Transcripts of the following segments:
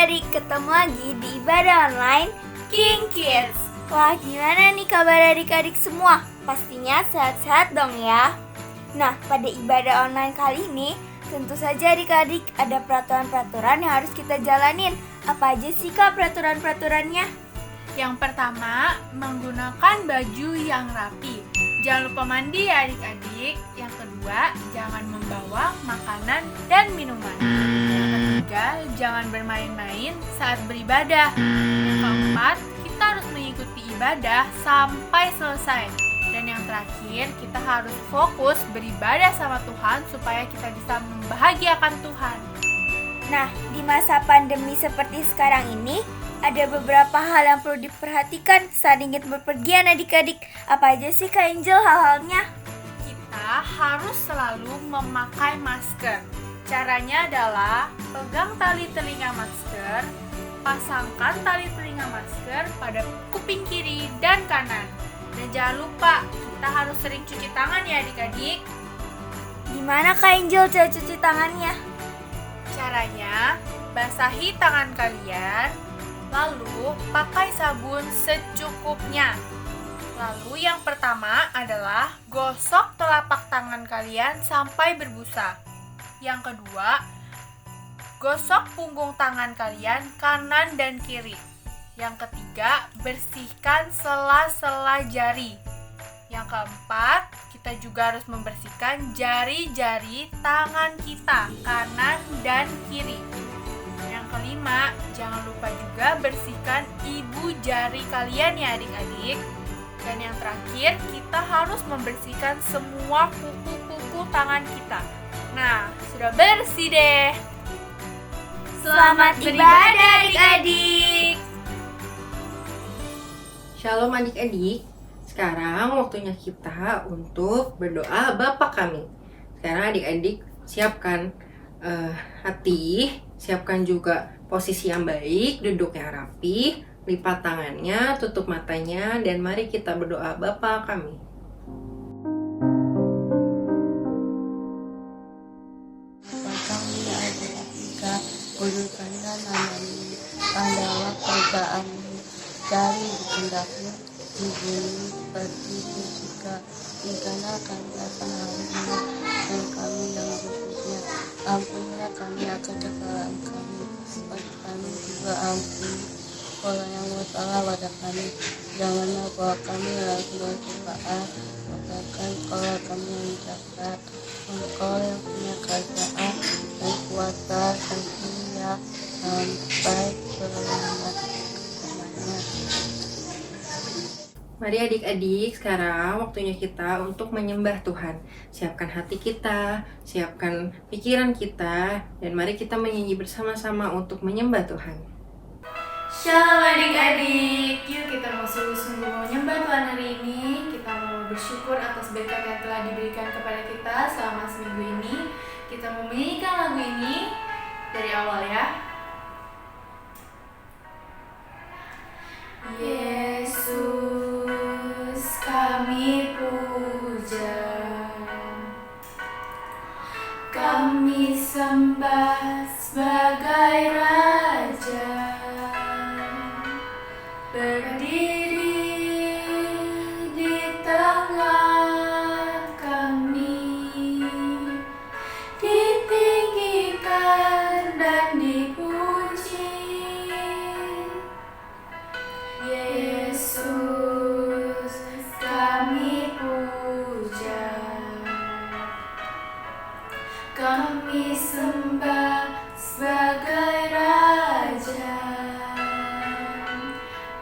adik-adik, ketemu lagi di ibadah online King Kids. Wah, gimana nih kabar adik-adik semua? Pastinya sehat-sehat dong ya. Nah, pada ibadah online kali ini, tentu saja adik-adik ada peraturan-peraturan yang harus kita jalanin. Apa aja sih Kak peraturan-peraturannya? Yang pertama, menggunakan baju yang rapi. Jangan lupa mandi ya adik-adik. Yang kedua, jangan membawa makanan dan minuman. Yang ketiga, jangan bermain-main saat beribadah. Yang keempat, kita harus mengikuti ibadah sampai selesai. Dan yang terakhir, kita harus fokus beribadah sama Tuhan supaya kita bisa membahagiakan Tuhan. Nah, di masa pandemi seperti sekarang ini, ada beberapa hal yang perlu diperhatikan saat ingin berpergian adik-adik. Apa aja sih Kak Angel hal-halnya? Kita harus selalu memakai masker. Caranya adalah pegang tali telinga masker, pasangkan tali telinga masker pada kuping kiri dan kanan. Dan jangan lupa, kita harus sering cuci tangan ya adik-adik. Gimana Kak Angel cara cuci tangannya? Caranya, basahi tangan kalian, lalu pakai sabun secukupnya. Lalu yang pertama adalah gosok telapak tangan kalian sampai berbusa. Yang kedua, gosok punggung tangan kalian kanan dan kiri. Yang ketiga, bersihkan sela-sela jari. Yang keempat, kita juga harus membersihkan jari-jari tangan kita kanan dan kiri. Yang kelima, jangan lupa juga bersihkan ibu jari kalian ya adik-adik. Dan yang terakhir, kita harus membersihkan semua kuku-kuku tangan kita. Nah, sudah bersih deh. Selamat beribadah adik-adik. Shalom adik-adik. Sekarang waktunya kita untuk berdoa Bapa kami. Sekarang adik-adik siapkan hati, siapkan juga posisi yang baik, duduk yang rapi, lipat tangannya, tutup matanya, dan mari kita berdoa Bapa kami. Bapa kami yang ada di surga, kuduskanlah namamu, adalah kerjaanmu, dari kehendakmu di bumi seperti itu juga di tanah kami akan hari ini, dan kami yang berikutnya. Ampunilah kami akan kesalahan kami, seperti kami juga ampuni orang yang bersalah pada kami. Janganlah bawa kami dalam kegelapan, melainkan kalau kami yang jahat. Engkau yang punya kerajaan dan kuasa dan mulia sampai selama-lamanya. Mari adik-adik, sekarang waktunya kita untuk menyembah Tuhan. Siapkan hati kita, siapkan pikiran kita, dan mari kita menyanyi bersama-sama untuk menyembah Tuhan. Shalom adik-adik, yuk kita mau sungguh-sungguh menyembah Tuhan hari ini. Kita mau bersyukur atas berkat yang telah diberikan kepada kita selama seminggu ini. Kita mau menyanyikan lagu ini dari awal ya. Yesus kami puja, kami sembah sebagai Raja. Berdiri di tengah kami, ditinggikan dan dipuji. Yesus kami puja, kami sembah sebagai Raja.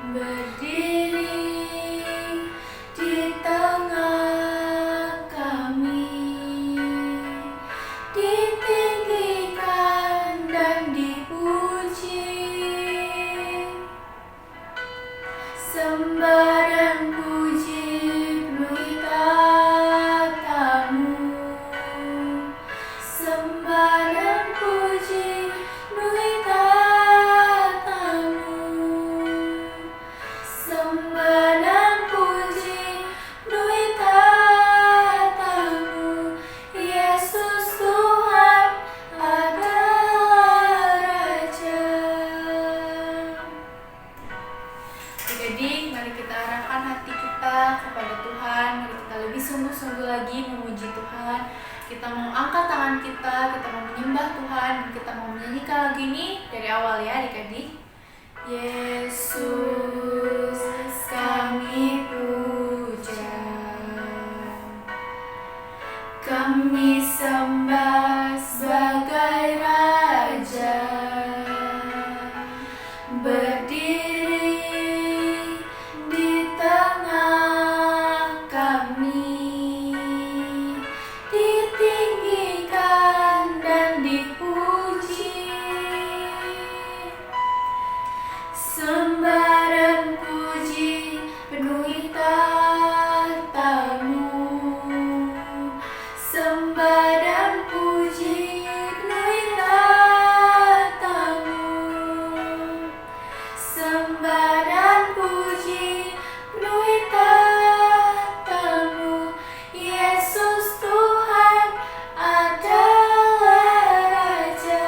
Berdiri di tengah kami, ditinggikan dan dipuji. Sembah dan puji penuhi tatamu. Sembah dan puji penuhi tatamu. mau menyembah Tuhan, kita mau menyanyikan lagu ini dari awal ya adik-adik. Yesus kami puja, kami sembah sebagai Raja, berdiri di tengah kami, ditinggikan dan dipuji. Sembah dan puji penuhi tahta-Mu. Sembah dan puji penuhi tahta-Mu. Sembah dan puji penuhi tahta-Mu. Yesus Tuhan adalah Raja.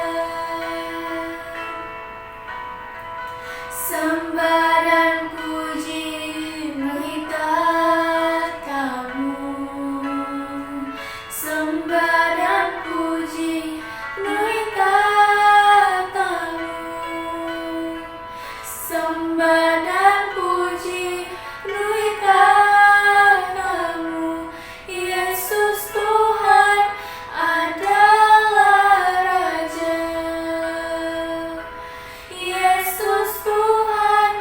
Sembah dan puji penuhi tahta-Mu. Sembah dan puji penuhi tahta-Mu. Sembah dan puji penuhi tahta-Mu. Yesus Tuhan adalah Raja. Yesus Tuhan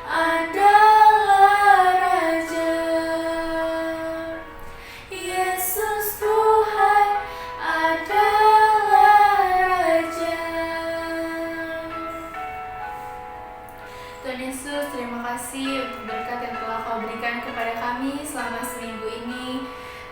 adalah Raja. Yesus Tuhan adalah Raja. Tuhan Yesus, terima kasih untuk berkat yang telah Kau berikan kepada kami selama seminggu ini.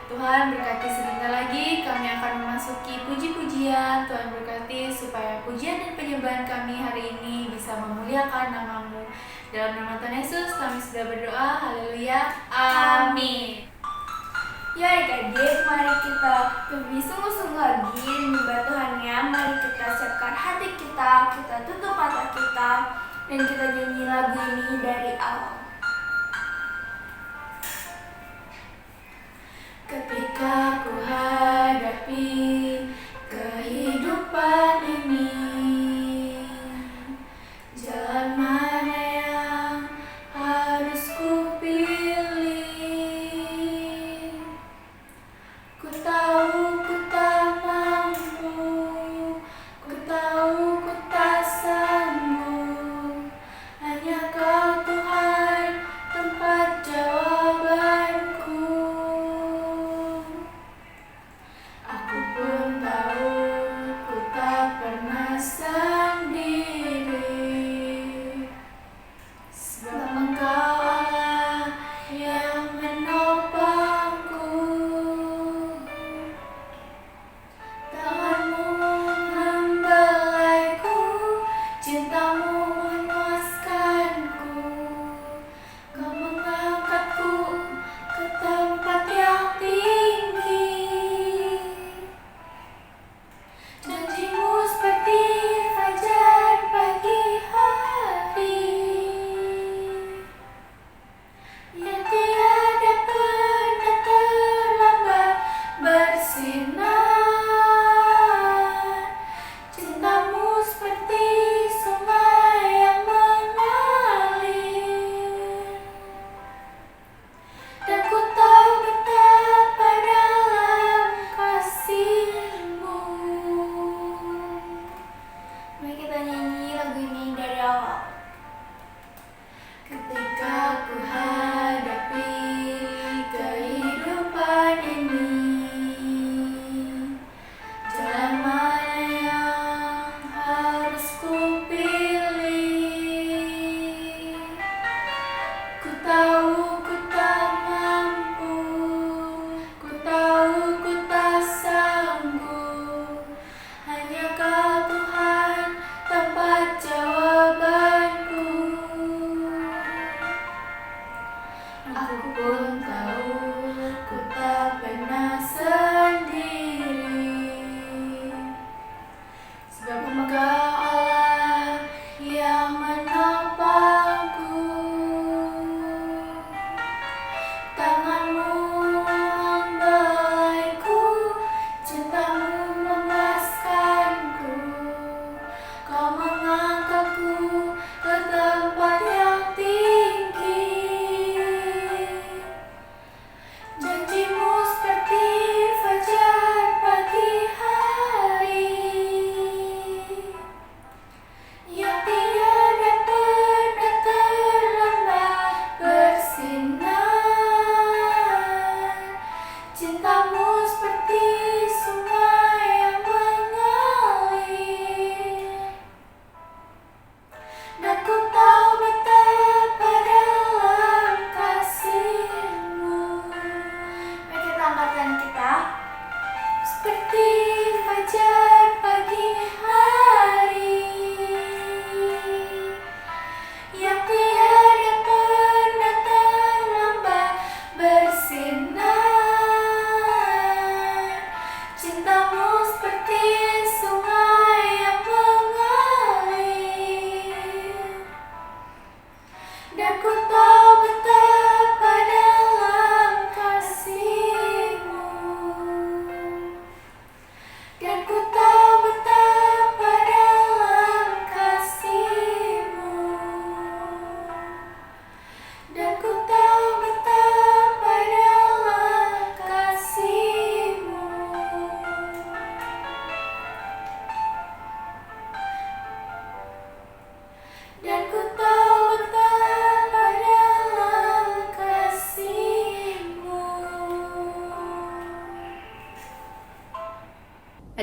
Tuhan berkati sebentar lagi kami akan memasuki puji-pujian. Tuhan berkati supaya pujian dan penyembahan kami hari ini bisa memuliakan nama-Mu. Dalam nama Tuhan Yesus kami sudah berdoa. Haleluya. Amin. Ya adik-adik, mari kita lebih sungguh-sungguh lagi menyembah Tuhannya. Mari kita siapkan hati kita tutup mata kita, dan kita nyanyi lagu ini dari awal. Ketika ku hadapi kehidupan ini, jalan mana yang harus ku pilih? Ku tahu ku tak mampu, ku tahu ku tak sanggup. Hanya Kau Tuhan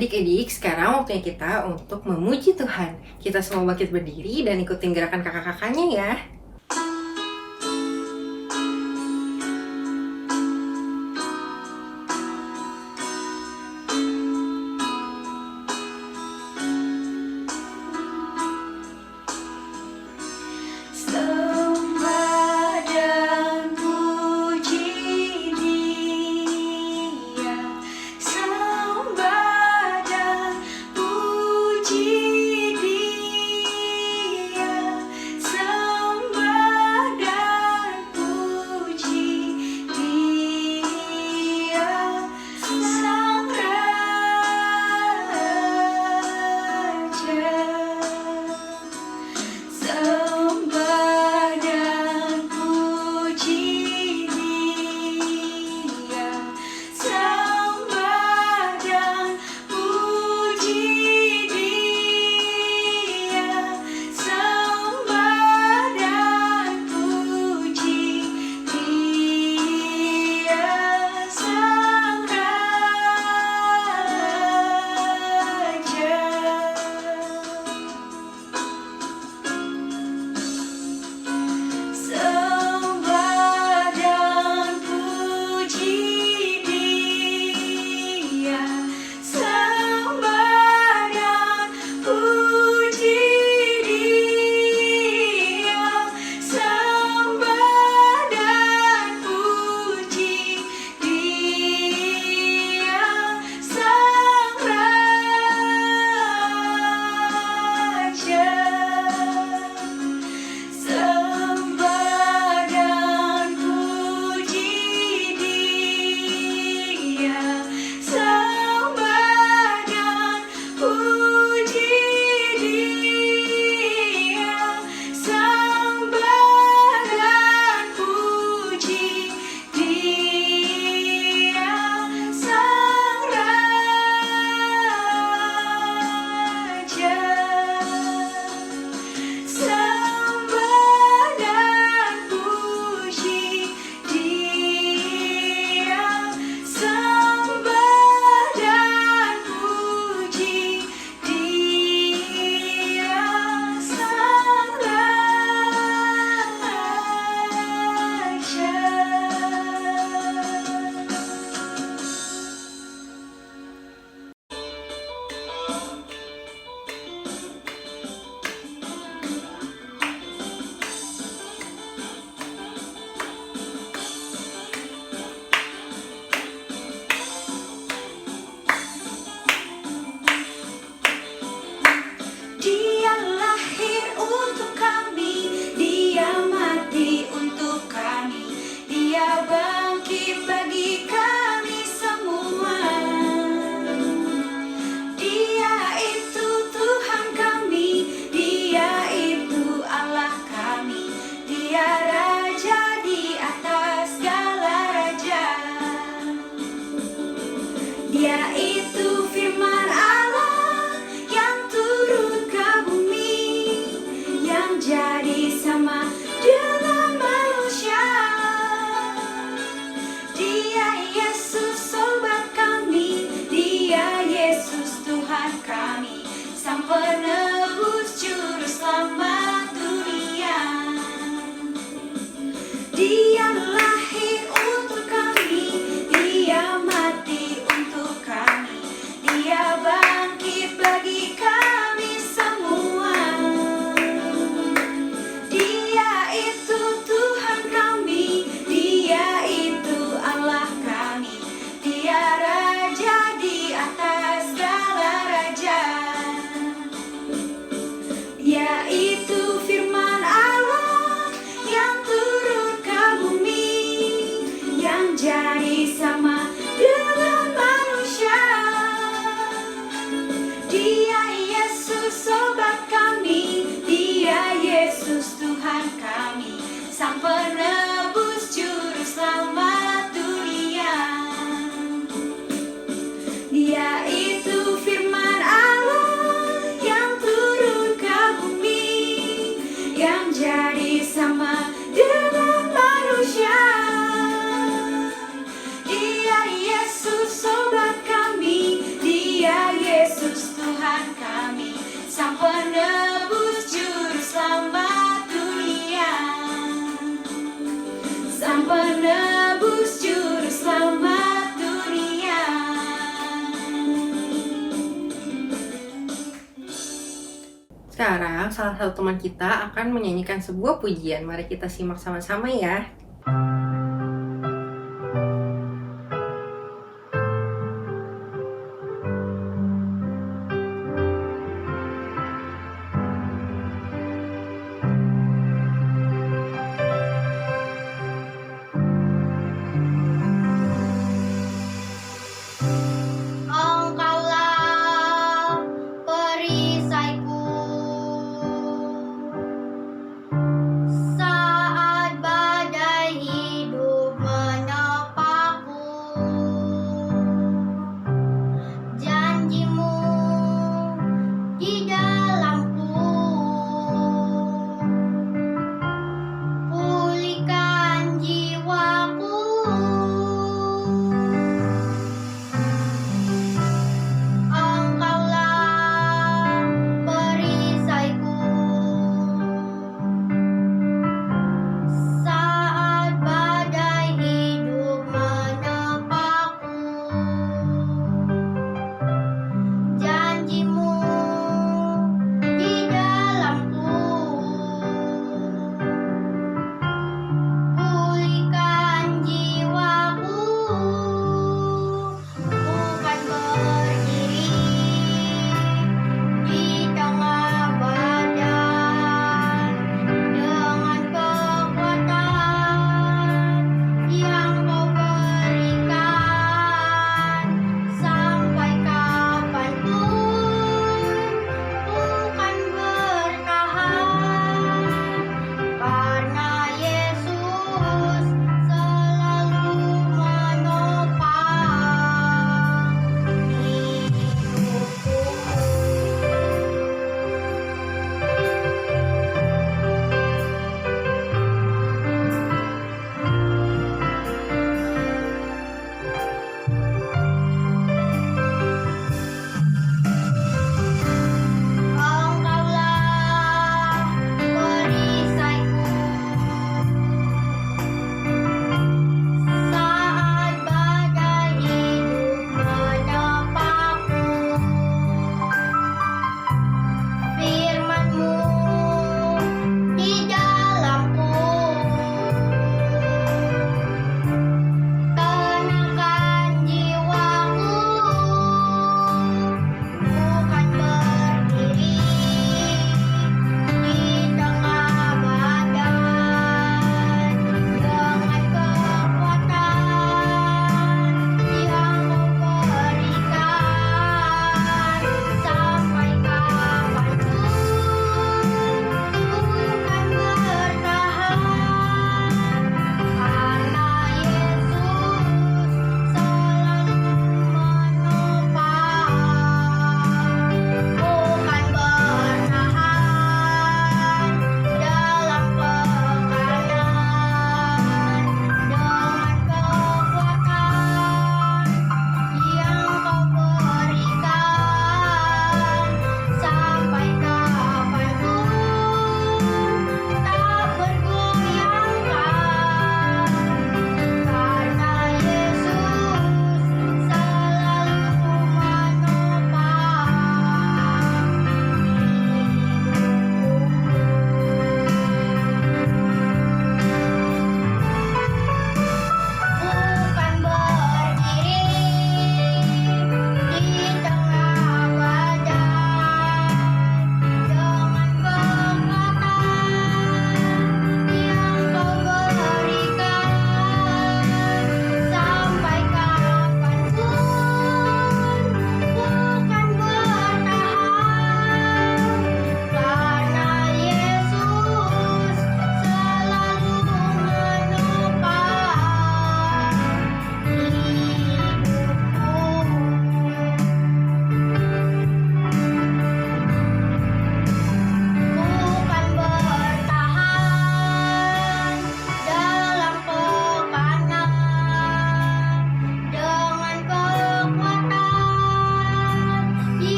Adik-adik, sekarang waktunya kita untuk memuji Tuhan. Kita semua bangkit berdiri dan ikutin gerakan kakak-kakaknya ya. Sekarang salah satu teman kita akan menyanyikan sebuah pujian. Mari kita simak sama-sama ya. Engkaulah perisaiku saat badai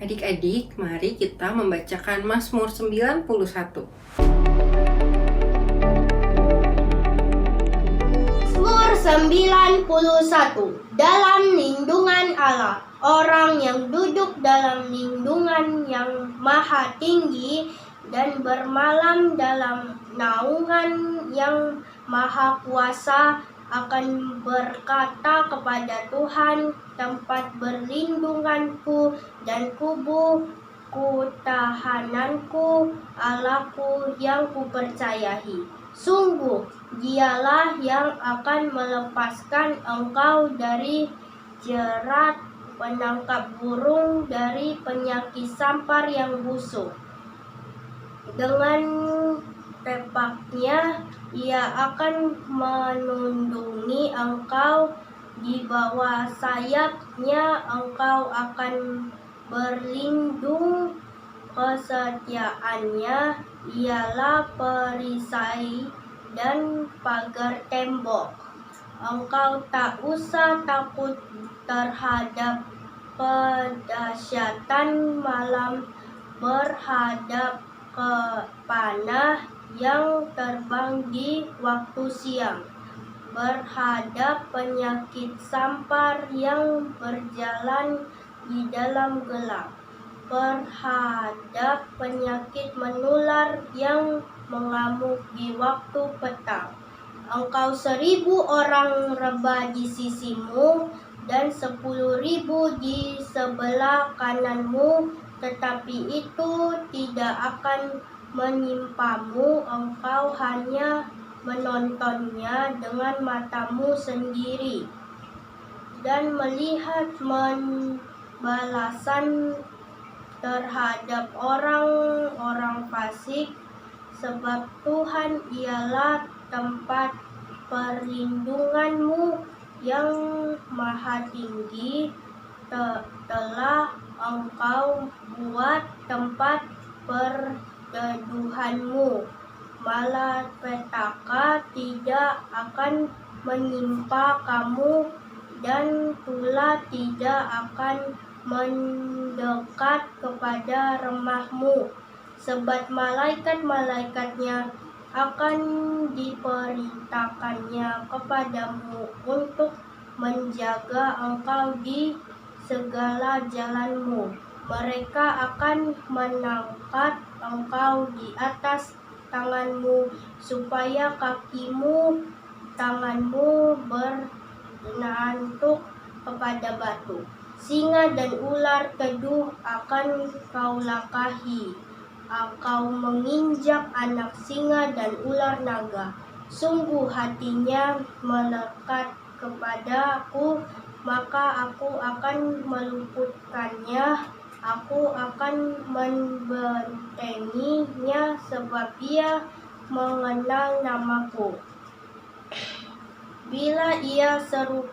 Adik-adik, mari kita membacakan Mazmur 91. Mazmur 91. Dalam lindungan Allah, orang yang duduk dalam lindungan yang maha tinggi dan bermalam dalam naungan yang maha kuasa akan berkata kepada Tuhan, tempat berlindunganku dan kubu tahananku, Allahku yang kupercayai. Sungguh, Dialah yang akan melepaskan engkau dari jerat penangkap burung, dari penyakit sampar yang busuk. Dengan tepaknya Ia akan melindungi engkau, di bawah sayapnya engkau akan berlindung. Kesetiaannya ialah perisai dan pagar tembok. Engkau tak usah takut terhadap pedahsyatan malam, berhadap ke panah yang terbang di waktu siang, berhadap penyakit sampar yang berjalan di dalam gelap, berhadap penyakit menular yang mengamuk di waktu petang. Engkau 1.000 orang rebah di sisimu dan 10.000 di sebelah kananmu, tetapi itu tidak akan menimpamu. Engkau hanya menontonnya dengan matamu sendiri dan melihat balasan terhadap orang-orang fasik, sebab Tuhan ialah tempat perlindunganmu yang maha tinggi. Telah engkau buat tempat perteduhanmu, malapetaka tidak akan menimpa kamu, dan tulah tidak akan mendekat kepada rumahmu. Sebab malaikat-malaikatnya akan diperintahkannya kepadamu untuk menjaga engkau di segala jalanmu. Mereka akan mengangkat engkau di atas tanganmu, supaya tanganmu bernantuk kepada batu. Singa dan ular teduh akan kau langkahi. Kau menginjak anak singa dan ular naga. Sungguh hatinya melekat kepadaku, maka aku akan meluputkannya. Aku akan membentenginya, sebab ia mengenal namaku. Bila ia seru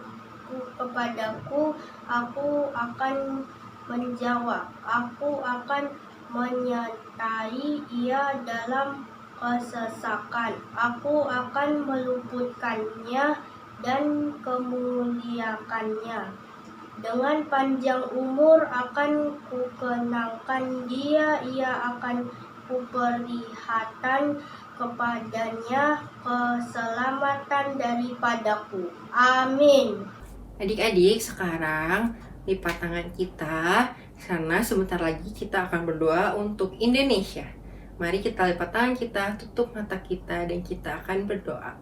kepadaku, aku akan menjawab. Aku akan menyertai ia dalam kesesakan. Aku akan meluputkannya dan kemuliakannya. Dengan panjang umur akan kukenangkan dia, ia akan kuperlihatkan kepadanya keselamatan daripadaku. Amin. Adik-adik, sekarang lipat tangan kita, karena sebentar lagi kita akan berdoa untuk Indonesia. Mari kita lipat tangan kita, tutup mata kita, dan kita akan berdoa.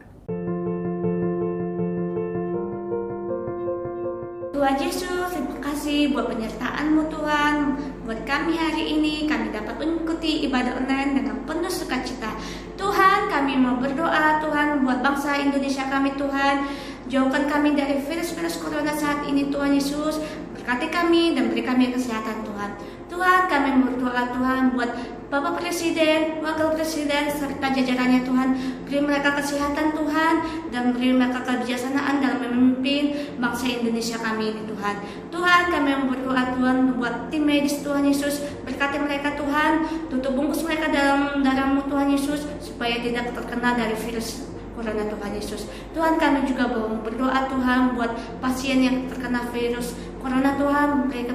Tuhan Yesus, terima kasih buat penyertaan-Mu Tuhan. Buat kami hari ini, kami dapat mengikuti ibadah online dengan penuh sukacita. Tuhan, kami mau berdoa Tuhan buat bangsa Indonesia kami Tuhan. Jauhkan kami dari virus-virus corona saat ini Tuhan Yesus. Berkati kami dan beri kami kesehatan Tuhan. Tuhan, kami berdoa Tuhan buat Bapak Presiden, Wakil Presiden, serta jajarannya Tuhan. Beri mereka kesehatan Tuhan, dan beri mereka kebijaksanaan dalam memimpin bangsa Indonesia kami ini Tuhan. Tuhan, kami berdoa Tuhan buat tim medis Tuhan Yesus. Berkati mereka Tuhan, tutup bungkus mereka dalam darah-Mu Tuhan Yesus, supaya tidak terkena dari virus corona Tuhan Yesus. Tuhan, kami juga berdoa Tuhan buat pasien yang terkena virus corona Tuhan, mereka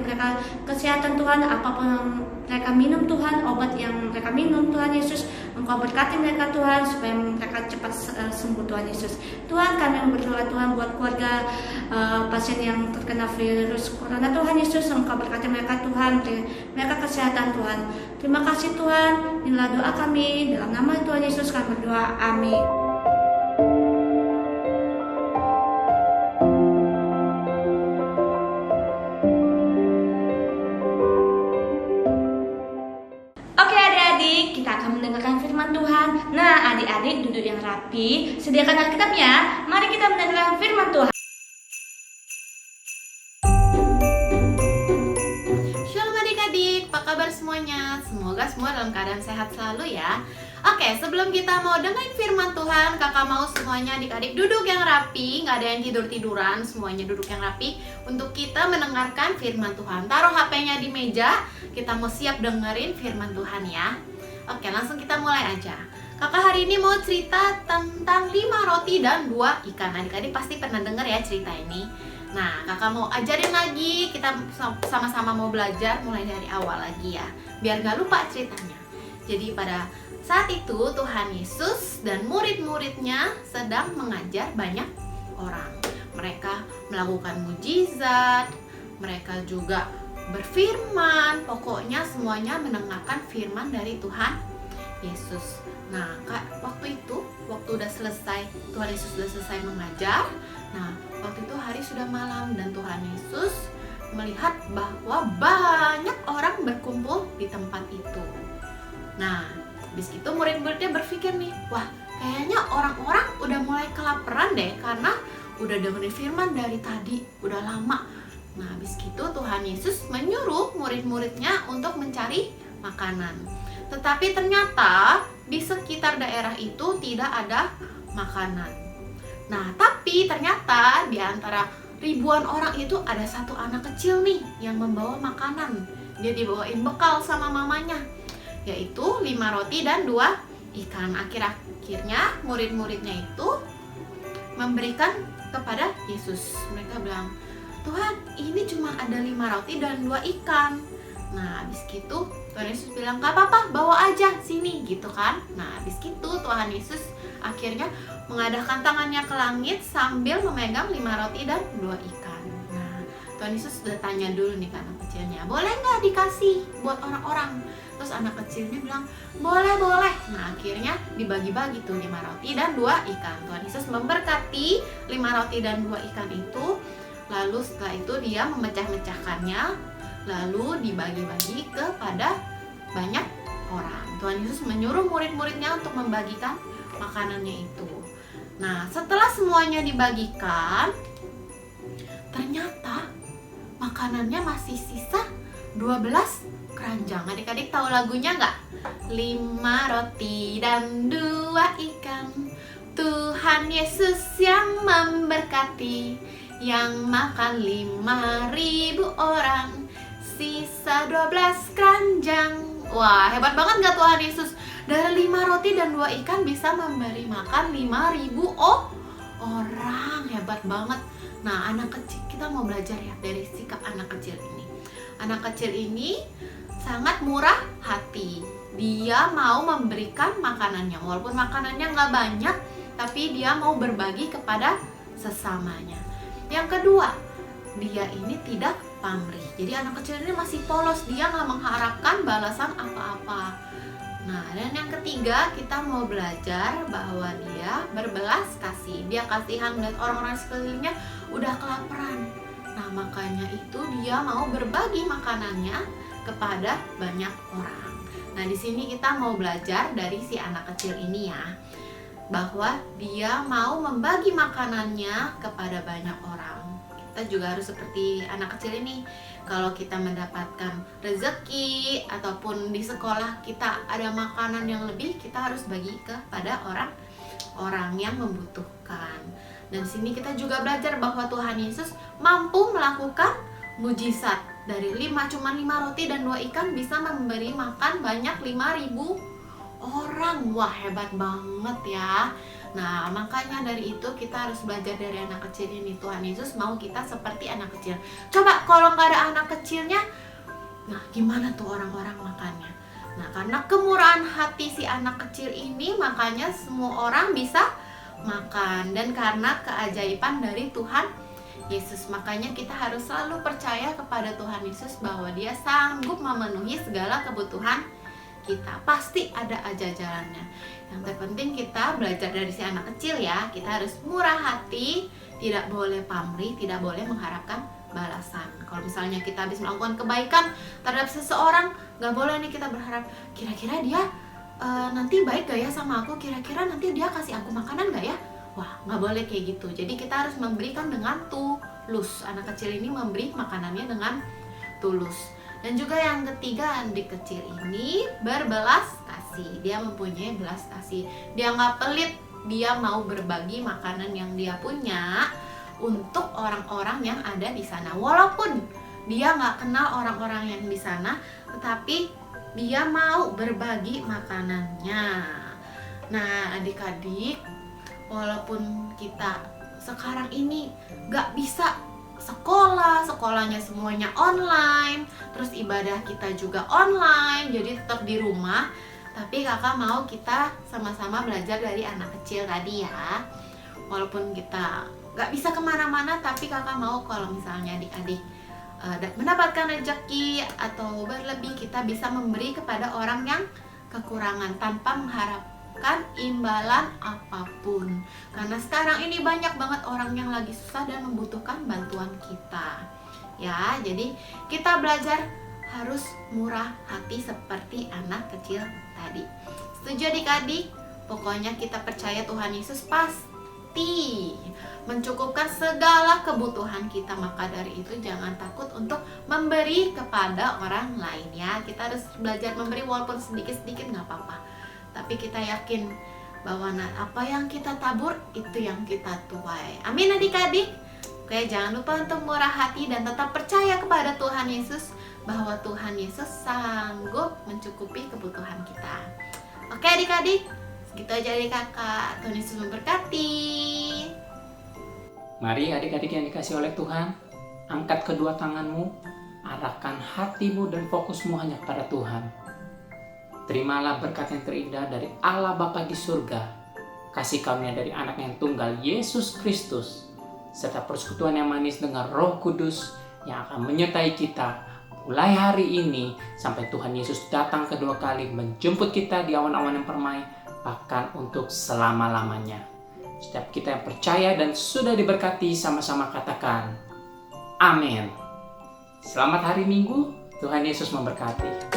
kesehatan Tuhan, apapun yang mereka minum Tuhan, obat yang mereka minum Tuhan Yesus, Engkau berkati mereka Tuhan, supaya mereka cepat sembuh Tuhan Yesus. Tuhan, kami berdoa Tuhan buat keluarga pasien yang terkena virus corona Tuhan Yesus, Engkau berkati mereka Tuhan, mereka kesehatan Tuhan. Terima kasih Tuhan, inilah doa kami, dalam nama Tuhan Yesus kami berdoa, amin. Kita akan mendengarkan firman Tuhan. Nah, adik-adik duduk yang rapi, sediakan Alkitabnya. Mari kita mendengarkan firman Tuhan. Shalom adik-adik, apa kabar semuanya? Semoga semua dalam keadaan sehat selalu ya. Oke, sebelum kita mau dengerin firman Tuhan, kakak mau semuanya adik-adik duduk yang rapi, nggak ada yang tidur-tiduran, semuanya duduk yang rapi untuk kita mendengarkan firman Tuhan. Taruh HP-nya di meja, kita mau siap dengerin firman Tuhan ya. Oke, langsung kita mulai aja. Kakak hari ini mau cerita tentang 5 roti dan 2 ikan. Adik-adik pasti pernah dengar ya cerita ini. Nah, kakak mau ajarin lagi, kita sama-sama mau belajar mulai dari awal lagi ya, biar gak lupa ceritanya. Jadi pada saat itu Tuhan Yesus dan murid-muridnya sedang mengajar banyak orang. Mereka melakukan mujizat, mereka juga berfirman, pokoknya semuanya mendengarkan firman dari Tuhan Yesus. Nah, waktu itu, waktu udah selesai, Tuhan Yesus sudah selesai mengajar. Nah, waktu itu hari sudah malam dan Tuhan Yesus melihat bahwa banyak orang berkumpul di tempat itu. Nah, habis itu murid-muridnya berpikir nih, wah kayaknya orang-orang udah mulai kelaparan deh, karena udah dengerin firman dari tadi, udah lama. Nah, habis itu Tuhan Yesus menyuruh murid-muridnya untuk mencari makanan. Tetapi ternyata di sekitar daerah itu tidak ada makanan. Nah, tapi ternyata di antara ribuan orang itu ada satu anak kecil nih yang membawa makanan. Dia dibawain bekal sama mamanya, yaitu 5 roti dan 2 ikan. Akhirnya murid-muridnya itu memberikan kepada Yesus. Mereka bilang, Tuhan, ini cuma ada 5 roti dan 2 ikan. Nah, habis gitu Tuhan Yesus bilang, gak apa-apa, bawa aja sini, gitu kan. Nah, habis gitu Tuhan Yesus akhirnya mengadahkan tangannya ke langit sambil memegang 5 roti dan 2 ikan. Nah, Tuhan Yesus sudah tanya dulu nih ke anak kecilnya, boleh gak dikasih buat orang-orang? Terus anak kecilnya bilang, boleh. Nah, akhirnya dibagi-bagi tuh 5 roti dan 2 ikan. Tuhan Yesus memberkati 5 roti dan 2 ikan itu. Lalu setelah itu dia memecah-mecahkannya, lalu dibagi-bagi kepada banyak orang. Tuhan Yesus menyuruh murid-muridnya untuk membagikan makanannya itu. Nah, setelah semuanya dibagikan, ternyata makanannya masih sisa 12 keranjang. Adik-adik tahu lagunya nggak? 5 roti dan 2 ikan, Tuhan Yesus yang memberkati, yang makan 5.000 orang, sisa 12 keranjang. Wah, hebat banget gak Tuhan Yesus? Dari 5 roti dan 2 ikan bisa memberi makan 5.000 orang. Hebat banget. Nah, anak kecil, kita mau belajar ya dari sikap anak kecil ini. Anak kecil ini sangat murah hati. Dia mau memberikan makanannya, walaupun makanannya gak banyak, tapi dia mau berbagi kepada sesamanya. Yang kedua, dia ini tidak pamrih. Jadi anak kecil ini masih polos, dia nggak mengharapkan balasan apa-apa. Nah, dan yang ketiga, kita mau belajar bahwa dia berbelas kasih. Dia kasihan melihat orang-orang sekelilingnya udah kelaparan. Nah, makanya itu dia mau berbagi makanannya kepada banyak orang. Nah, di sini kita mau belajar dari si anak kecil ini ya, bahwa dia mau membagi makanannya kepada banyak orang. Kita juga harus seperti anak kecil ini. Kalau kita mendapatkan rezeki ataupun di sekolah kita ada makanan yang lebih, kita harus bagi kepada orang-orang yang membutuhkan. Dan di sini kita juga belajar bahwa Tuhan Yesus mampu melakukan mujizat. Dari 5 roti dan 2 ikan bisa memberi makan banyak 5.000 orang. Wah, hebat banget ya. Nah, makanya dari itu kita harus belajar dari anak kecil ini. Tuhan Yesus mau kita seperti anak kecil. Coba kalau nggak ada anak kecilnya, nah gimana tuh orang-orang makannya? Nah, karena kemurahan hati si anak kecil ini, makanya semua orang bisa makan. Dan karena keajaiban dari Tuhan Yesus, makanya kita harus selalu percaya kepada Tuhan Yesus bahwa Dia sanggup memenuhi segala kebutuhan kita. Pasti ada aja jalannya. Yang terpenting kita belajar dari si anak kecil ya. Kita harus murah hati, tidak boleh pamrih, tidak boleh mengharapkan balasan. Kalau misalnya kita habis melakukan kebaikan terhadap seseorang, gak boleh nih kita berharap kira-kira dia nanti baik gak ya sama aku, kira-kira nanti dia kasih aku makanan gak ya. Wah, gak boleh kayak gitu. Jadi kita harus memberikan dengan tulus. Anak kecil ini memberi makanannya dengan tulus. Dan juga yang ketiga, adik kecil ini berbelas kasih. Dia mempunyai belas kasih. Dia gak pelit, dia mau berbagi makanan yang dia punya untuk orang-orang yang ada di sana. Walaupun dia gak kenal orang-orang yang di sana, tetapi dia mau berbagi makanannya. Nah, adik-adik, walaupun kita sekarang ini gak bisa sekolahnya semuanya online, terus ibadah kita juga online, jadi tetap di rumah. Tapi kakak mau kita sama-sama belajar dari anak kecil tadi ya. Walaupun kita gak bisa kemana-mana, tapi kakak mau kalau misalnya adik-adik mendapatkan rezeki atau berlebih, kita bisa memberi kepada orang yang kekurangan tanpa mengharapkan imbalan apapun. Karena sekarang ini banyak banget orang yang lagi susah dan membutuhkan bantuan kita. Ya, jadi kita belajar harus murah hati seperti anak kecil tadi. Setuju adik-adik? Pokoknya kita percaya Tuhan Yesus pasti mencukupkan segala kebutuhan kita. Maka dari itu jangan takut untuk memberi kepada orang lain ya. Kita harus belajar memberi walaupun sedikit-sedikit gak apa-apa. Tapi kita yakin bahwa apa yang kita tabur itu yang kita tuai. Amin adik-adik. Oke, jangan lupa untuk murah hati dan tetap percaya kepada Tuhan Yesus, bahwa Tuhan Yesus sanggup mencukupi kebutuhan kita. Oke adik-adik, segitu aja dari kakak. Tuhan Yesus memberkati. Mari adik-adik yang dikasih oleh Tuhan, angkat kedua tanganmu, arahkan hatimu dan fokusmu hanya kepada Tuhan. Terimalah berkat yang terindah dari Allah Bapa di surga, kasih karunia dari anak yang tunggal Yesus Kristus, serta persekutuan yang manis dengan Roh Kudus yang akan menyertai kita mulai hari ini sampai Tuhan Yesus datang kedua kali menjemput kita di awan-awan yang permai, bahkan untuk selama-lamanya. Setiap kita yang percaya dan sudah diberkati, sama-sama katakan amin. Selamat hari Minggu, Tuhan Yesus memberkati.